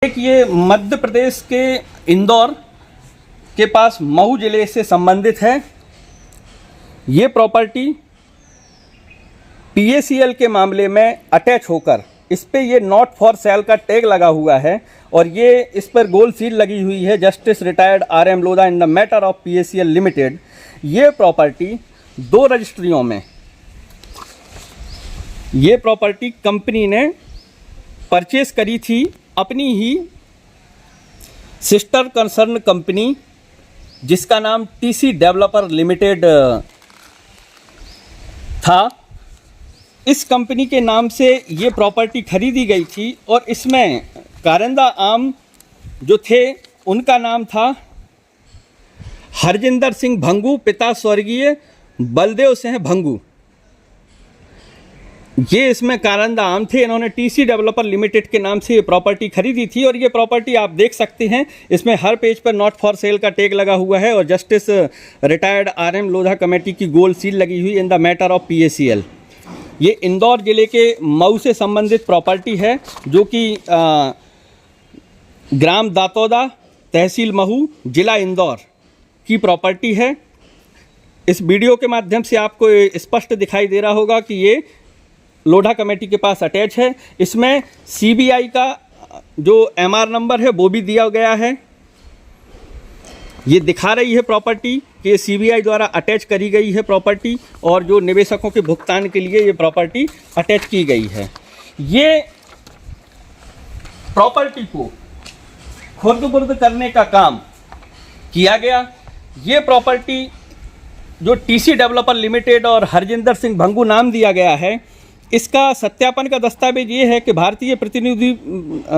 एक ये मध्य प्रदेश के इंदौर के पास मऊ जिले से संबंधित है। ये प्रॉपर्टी PACL के मामले में अटैच होकर इस पे ये नॉट फॉर सेल का टैग लगा हुआ है और ये इस पर गोल सील लगी हुई है, justice retired RM Lodha in the matter of PACL limited. ये प्रॉपर्टी 2 रजिस्ट्रियों में ये प्रॉपर्टी कंपनी ने परचेस करी थी अपनी ही सिस्टर कंसर्न कंपनी जिसका नाम TC डेवलपर लिमिटेड था। इस कंपनी के नाम से ये प्रॉपर्टी खरीदी गई थी और इसमें कारिंदा आम जो थे उनका नाम था हरजिंदर सिंह भंगू, पिता स्वर्गीय बलदेव सिंह भंगू। ये इसमें कारिंदा आम थे। इन्होंने TC डेवलपर लिमिटेड के नाम से ये प्रॉपर्टी खरीदी थी और ये प्रॉपर्टी आप देख सकते हैं, इसमें हर पेज पर नॉट फॉर सेल का टैग लगा हुआ है और justice retired RM Lodha committee की गोल सील लगी हुई in the matter of PACL। ये इंदौर जिले के मऊ से संबंधित प्रॉपर्टी है जो कि ग्राम दातौदा, तहसील महू, जिला इंदौर की प्रॉपर्टी है। इस वीडियो के माध्यम से आपको स्पष्ट दिखाई दे रहा होगा कि ये लोधा कमेटी के पास अटैच है। इसमें CBI का जो MR नंबर है वो भी दिया गया है। ये दिखा रही है प्रॉपर्टी कि CBI द्वारा अटैच करी गई है प्रॉपर्टी और जो निवेशकों के भुगतान के लिए ये प्रॉपर्टी अटैच की गई है। ये प्रॉपर्टी को खुर्द-बुर्द करने का काम किया गया। ये प्रॉपर्टी जो TC डेवलपर लिमिटेड और हरजिंदर सिंह भंगू नाम दिया गया है, इसका सत्यापन का दस्तावेज ये है कि भारतीय प्रतिनिधि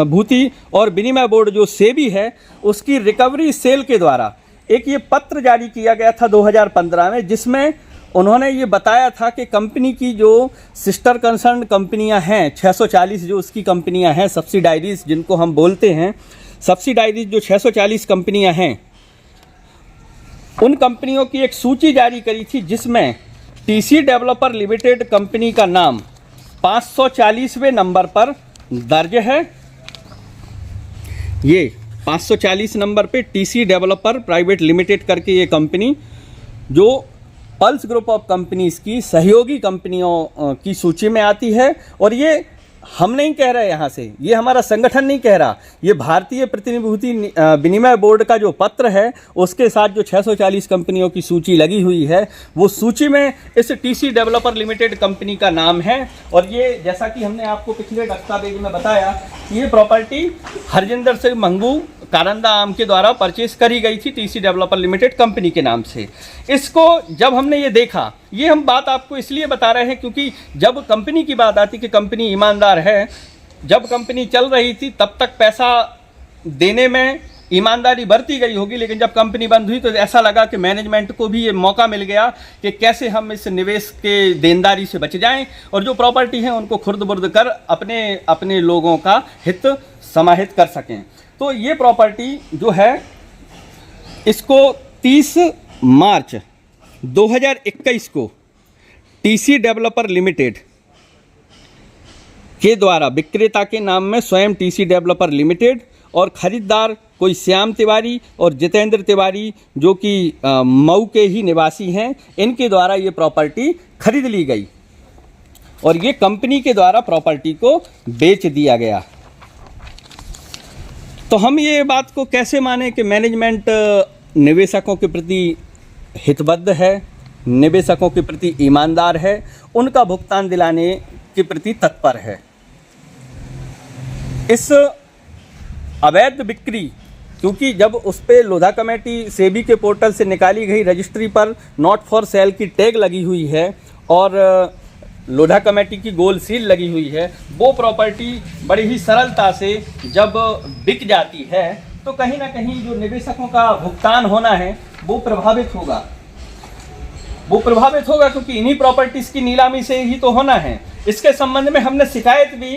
भूति और विनिमय बोर्ड जो सेबी है उसकी रिकवरी सेल के द्वारा एक ये पत्र जारी किया गया था 2015 में, जिसमें उन्होंने ये बताया था कि कंपनी की जो सिस्टर कंसर्न कंपनियां हैं 640 जो उसकी कंपनियां हैं, सब्सिडाइरीज जिनको हम बोलते हैं, सब्सिडाइरीज जो 640 कंपनियां हैं, उन कंपनियों की एक सूची जारी करी थी जिसमें TC डेवलपर लिमिटेड कंपनी का नाम 540वें नंबर पर दर्ज है। ये 540 नंबर पे TC डेवलपर प्राइवेट लिमिटेड करके ये कंपनी जो पल्स ग्रुप ऑफ कंपनीज की सहयोगी कंपनियों की सूची में आती है। और ये हम नहीं कह रहे यहाँ से, ये हमारा संगठन नहीं कह रहा, ये भारतीय प्रतिनिधि विनिमय बोर्ड का जो पत्र है उसके साथ जो 640 कंपनियों की सूची लगी हुई है वो सूची में इस TC डेवलपर लिमिटेड कंपनी का नाम है। और ये जैसा कि हमने आपको पिछले दस्तावेज में बताया, ये प्रॉपर्टी हरजिंदर सिंह भंगू कारिंदा आम के द्वारा परचेस करी गई थी TC डेवलपर लिमिटेड कंपनी के नाम से। इसको जब हमने ये देखा, ये हम बात आपको इसलिए बता रहे हैं क्योंकि जब कंपनी की बात आती कि कंपनी ईमानदार है, जब कंपनी चल रही थी तब तक पैसा देने में ईमानदारी बरती गई होगी, लेकिन जब कंपनी बंद हुई तो ऐसा लगा कि मैनेजमेंट को भी ये मौका मिल गया कि कैसे हम इस निवेश के देनदारी से बच जाएं और जो प्रॉपर्टी है उनको खुर्द-बुर्द कर अपने लोगों का हित समाहित कर सकें। तो ये प्रॉपर्टी जो है इसको 30 मार्च 2021 को TC डेवलपर लिमिटेड के द्वारा विक्रेता के नाम में स्वयं TC डेवलपर लिमिटेड और खरीदार कोई श्याम तिवारी और जितेंद्र तिवारी जो कि मऊ के ही निवासी हैं, इनके द्वारा ये प्रॉपर्टी खरीद ली गई और ये कंपनी के द्वारा प्रॉपर्टी को बेच दिया गया। तो हम ये बात को कैसे माने कि मैनेजमेंट निवेशकों के प्रति हितबद्ध है, निवेशकों के प्रति ईमानदार है, उनका भुगतान दिलाने के प्रति तत्पर है। इस अवैध बिक्री, क्योंकि जब उस पर लोधा कमेटी सेबी के पोर्टल से निकाली गई रजिस्ट्री पर नॉट फॉर सेल की टैग लगी हुई है और लोधा कमेटी की गोल सील लगी हुई है, वो प्रॉपर्टी बड़ी ही सरलता से जब बिक जाती है तो कहीं ना कहीं जो निवेशकों का भुगतान होना है वो प्रभावित होगा क्योंकि इन्हीं प्रॉपर्टीज की नीलामी से ही तो होना है। इसके संबंध में हमने शिकायत भी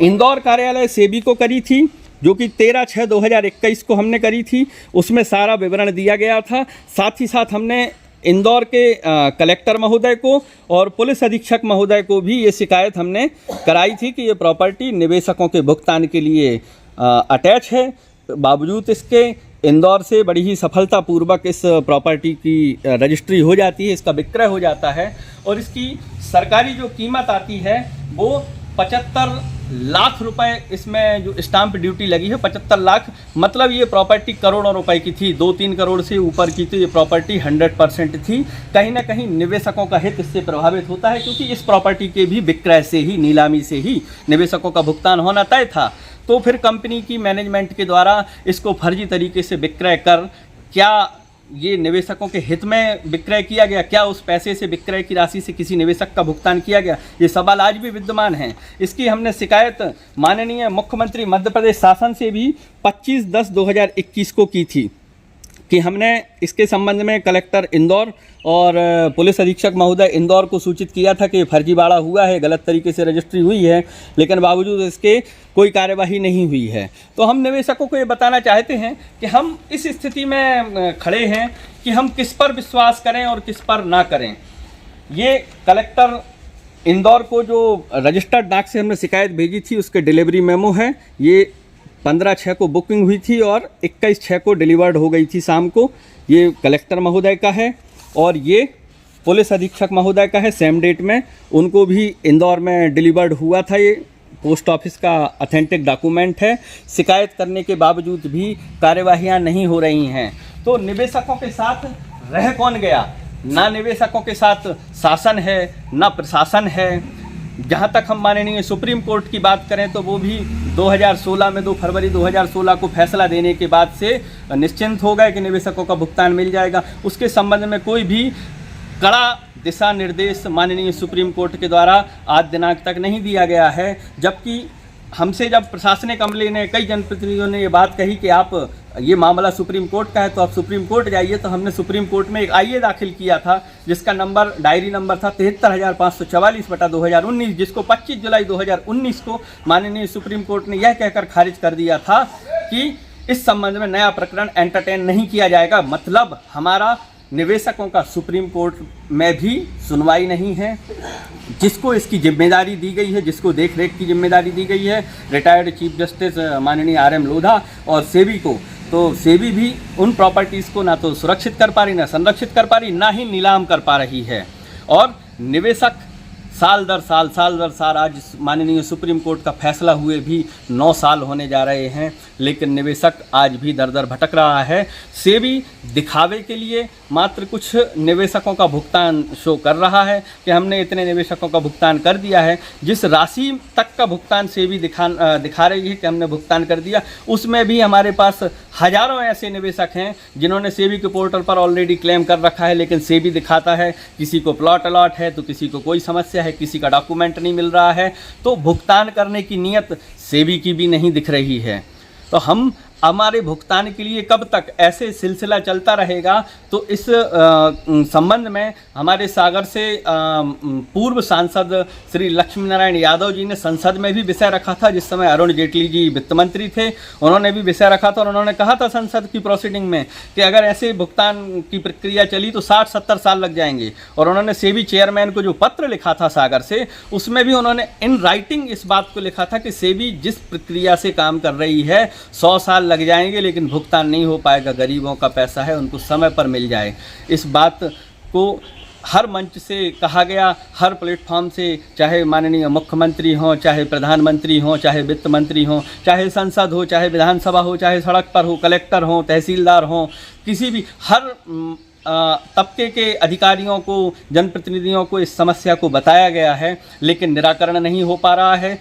इंदौर कार्यालय सेबी को करी थी जो कि 13/6/2021 को हमने करी थी। उसमें सारा विवरण दिया गया था। साथ ही साथ हमने इंदौर के कलेक्टर महोदय को और पुलिस अधीक्षक महोदय को भी ये शिकायत हमने कराई थी कि ये प्रॉपर्टी निवेशकों के भुगतान के लिए अटैच है। बावजूद इसके इंदौर से बड़ी ही सफलतापूर्वक इस प्रॉपर्टी की रजिस्ट्री हो जाती है, इसका विक्रय हो जाता है और इसकी सरकारी जो कीमत आती है वो 75 लाख रुपए इसमें जो स्टाम्प ड्यूटी लगी है 75 लाख, मतलब ये प्रॉपर्टी करोड़ों रुपए की थी, 2-3 करोड़ से ऊपर की तो ये प्रॉपर्टी 100% थी। कहीं ना कहीं निवेशकों का हित इससे प्रभावित होता है, क्योंकि इस प्रॉपर्टी के भी विक्रय से ही, नीलामी से ही निवेशकों का भुगतान होना तय था। तो फिर कंपनी की मैनेजमेंट के द्वारा इसको फर्जी तरीके से विक्रय कर, क्या ये निवेशकों के हित में विक्रय किया गया, क्या उस पैसे से, विक्रय की राशि से किसी निवेशक का भुगतान किया गया, ये सवाल आज भी विद्यमान हैं। इसकी हमने शिकायत माननीय मुख्यमंत्री मध्य प्रदेश शासन से भी 25/10/2021 को की थी कि हमने इसके संबंध में कलेक्टर इंदौर और पुलिस अधीक्षक महोदय इंदौर को सूचित किया था कि फर्जीवाड़ा हुआ है, गलत तरीके से रजिस्ट्री हुई है, लेकिन बावजूद इसके कोई कार्यवाही नहीं हुई है। तो हम निवेशकों को ये बताना चाहते हैं कि हम इस स्थिति में खड़े हैं कि हम किस पर विश्वास करें और किस पर ना करें। ये कलेक्टर इंदौर को जो रजिस्टर्ड डाक से हमने शिकायत भेजी थी उसके डिलीवरी मेमो है। ये 15/6 को बुकिंग हुई थी और 21/6 को डिलीवर्ड हो गई थी शाम को। ये कलेक्टर महोदय का है और ये पुलिस अधीक्षक महोदय का है, सेम डेट में उनको भी इंदौर में डिलीवर्ड हुआ था। ये पोस्ट ऑफिस का ऑथेंटिक डॉक्यूमेंट है। शिकायत करने के बावजूद भी कार्यवाहियां नहीं हो रही हैं। तो निवेशकों के साथ रह कौन गया? ना निवेशकों के साथ शासन है, ना प्रशासन है। जहाँ तक हम माननीय सुप्रीम कोर्ट की बात करें तो वो भी 2016 में 2 फरवरी 2016 को फैसला देने के बाद से निश्चिंत हो गए कि निवेशकों का भुगतान मिल जाएगा। उसके संबंध में कोई भी कड़ा दिशा निर्देश माननीय सुप्रीम कोर्ट के द्वारा आज दिनांक तक नहीं दिया गया है। जबकि हमसे जब प्रशासनिक अमले ने, कई जनप्रतिनिधियों ने ये बात कही कि आप, ये मामला सुप्रीम कोर्ट का है तो आप सुप्रीम कोर्ट जाइए, तो हमने सुप्रीम कोर्ट में एक आईए दाखिल किया था जिसका नंबर, डायरी नंबर था 73,544/2019, जिसको 25 जुलाई 2019 को माननीय सुप्रीम कोर्ट ने यह कहकर खारिज कर दिया था कि इस संबंध में नया प्रकरण एंटरटेन नहीं किया जाएगा। मतलब हमारा निवेशकों का सुप्रीम कोर्ट में भी सुनवाई नहीं है। जिसको इसकी जिम्मेदारी दी गई है, जिसको देख रेख की जिम्मेदारी दी गई है रिटायर्ड चीफ जस्टिस माननीय RM लोधा और सेबी को, तो सेबी भी उन प्रॉपर्टीज़ को ना तो सुरक्षित कर पा रही, ना संरक्षित कर पा रही, ना ही नीलाम कर पा रही है। और निवेशक साल दर साल आज माननीय सुप्रीम कोर्ट का फैसला हुए भी 9 साल होने जा रहे हैं, लेकिन निवेशक आज भी दर दर भटक रहा है। सेबी दिखावे के लिए मात्र कुछ निवेशकों का भुगतान शो कर रहा है कि हमने इतने निवेशकों का भुगतान कर दिया है। जिस राशि तक का भुगतान सेबी दिखा रही है कि हमने भुगतान कर दिया, उसमें भी हमारे पास हजारों ऐसे निवेशक हैं जिन्होंने सेबी के पोर्टल पर ऑलरेडी क्लेम कर रखा है, लेकिन सेबी दिखाता है किसी को प्लॉट अलॉट है तो किसी को कोई समस्या है, किसी का डॉक्यूमेंट नहीं मिल रहा है। तो भुगतान करने की नीयत सेबी की भी नहीं दिख रही है। तो हम हमारे भुगतान के लिए कब तक ऐसे सिलसिला चलता रहेगा? तो इस संबंध में हमारे सागर से पूर्व सांसद श्री लक्ष्मी नारायण यादव जी ने संसद में भी विषय रखा था। जिस समय अरुण जेटली जी वित्त मंत्री थे, उन्होंने भी विषय रखा था और उन्होंने कहा था संसद की प्रोसीडिंग में कि अगर ऐसे भुगतान की प्रक्रिया चली तो 60-70 साल लग जाएंगे। और उन्होंने सेबी चेयरमैन को जो पत्र लिखा था सागर से, उसमें भी उन्होंने इन राइटिंग इस बात को लिखा था कि सेबी जिस प्रक्रिया से काम कर रही है 100 साल लग जाएंगे, लेकिन भुगतान नहीं हो पाएगा। गरीबों का पैसा है, उनको समय पर मिल जाए। इस बात को हर मंच से कहा गया, हर प्लेटफॉर्म से, चाहे माननीय मुख्यमंत्री हों, चाहे प्रधानमंत्री हों, चाहे वित्त मंत्री हों, चाहे संसद हो, चाहे विधानसभा हो, चाहे सड़क पर हो, कलेक्टर हों, तहसीलदार हों, किसी भी हर तबके के अधिकारियों को, जनप्रतिनिधियों को इस समस्या को बताया गया है, लेकिन निराकरण नहीं हो पा रहा है।